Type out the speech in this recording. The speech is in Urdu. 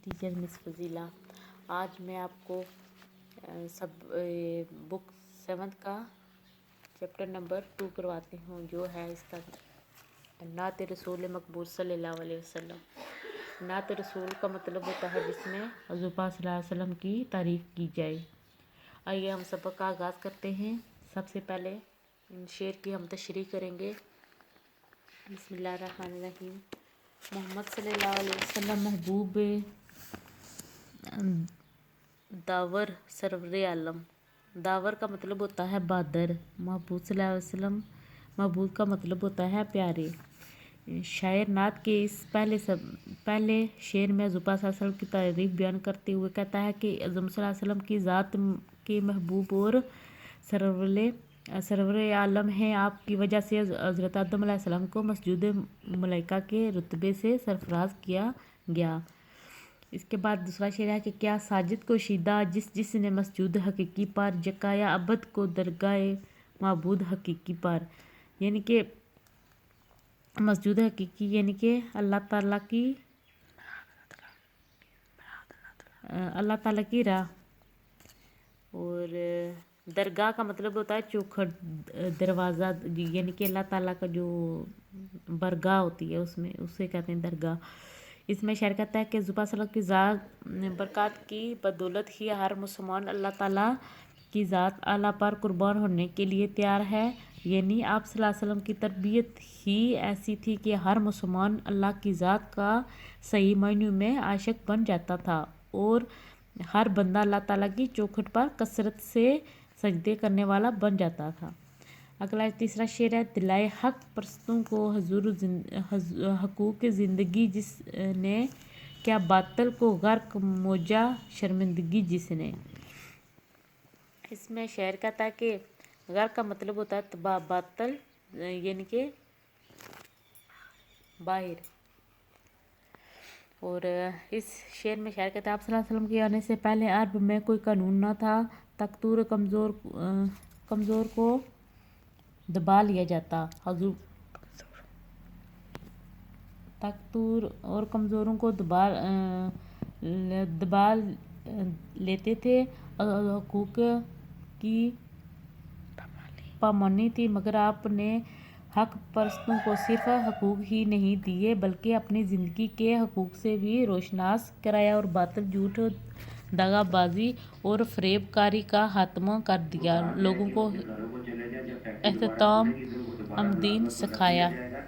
ٹیچر مس فضیلہ۔ آج میں آپ کو بک 7 کا چیپٹر نمبر 2 کرواتی ہوں، جو ہے اس کا نعت رسول مقبول صلی اللہ علیہ وسلم۔ نعت رسول کا مطلب ہوتا ہے جس میں حضور پاک صلی اللہ علیہ وسلم کی تعریف کی جائے۔ آئیے ہم سبق کا آغاز کرتے ہیں۔ سب سے پہلے ان شعر کی ہم تشریح کریں گے۔ بسم اللہ الرحمن الرحیم۔ محمد صلی اللہ علیہ وسلم محبوب داور سرور عالم۔ داور کا مطلب ہوتا ہے بہادر۔ محبوب صلی اللہ علیہ وسلم، محبوب کا مطلب ہوتا ہے پیارے۔ شاعر نعت کے اس پہلے شعر میں حضور پاک صلی اللہ علیہ وسلم کی تعریف بیان کرتے ہوئے کہتا ہے کہ حضور صلی اللہ علیہ وسلم کی ذات کے محبوب اور سرور عالم ہیں۔ آپ کی وجہ سے حضرت آدم علیہ السلام کو مسجود ملائکہ کے رتبے سے سرفراز کیا گیا۔ اس کے بعد دوسرا شعر ہے کہ کیا ساجد کو شیدا جس نے مسجود حقیقی پر جکایا عبد کو درگاہ معبود حقیقی پر۔ یعنی کہ مسجود حقیقی یعنی کہ اللہ تعالیٰ کی راہ، اور درگاہ کا مطلب ہوتا ہے چوکھٹ، دروازہ، یعنی کہ اللہ تعالیٰ کا جو برگاہ ہوتی ہے اسے کہتے ہیں درگاہ۔ اس میں شاعر کہتا ہے کہ حضور پاک صلی اللہ علیہ وسلم کی ذات برکات کی بدولت ہی ہر مسلمان اللہ تعالیٰ کی ذات اعلیٰ پر قربان ہونے کے لیے تیار ہے۔ یعنی آپ صلی اللہ علیہ وسلم کی تربیت ہی ایسی تھی کہ ہر مسلمان اللہ کی ذات کا صحیح معنوں میں عاشق بن جاتا تھا، اور ہر بندہ اللہ تعالیٰ کی چوکھٹ پر کثرت سے سجدے کرنے والا بن جاتا تھا۔ اگلا تیسرا شعر ہے دلائے حق پرستوں کو حقوق زندگی جس نے، کیا باطل کو غرق موجہ شرمندگی جس نے۔ اس میں شاعر کہتا ہے کہ غرق کا مطلب ہوتا ہے تباہ، باطل یعنی کہ باہر۔ اور اس شعر میں شاعر کہتا ہے آپ صلی اللہ علیہ وسلم کے آنے سے پہلے عرب میں کوئی قانون نہ تھا، تکتور کمزور کو دبا لیا جاتا، تکتور اور کمزوروں کو دبا لیتے تھے، حقوق کی پامانی تھی، مگر آپ نے حق پرستوں کو صرف حقوق ہی نہیں دیے بلکہ اپنی زندگی کے حقوق سے بھی روشناس کرایا، اور باطل، جھوٹ، دغا بازی اور فریب کاری کا خاتمہ کر دیا، لوگوں کو احترام دین سکھایا۔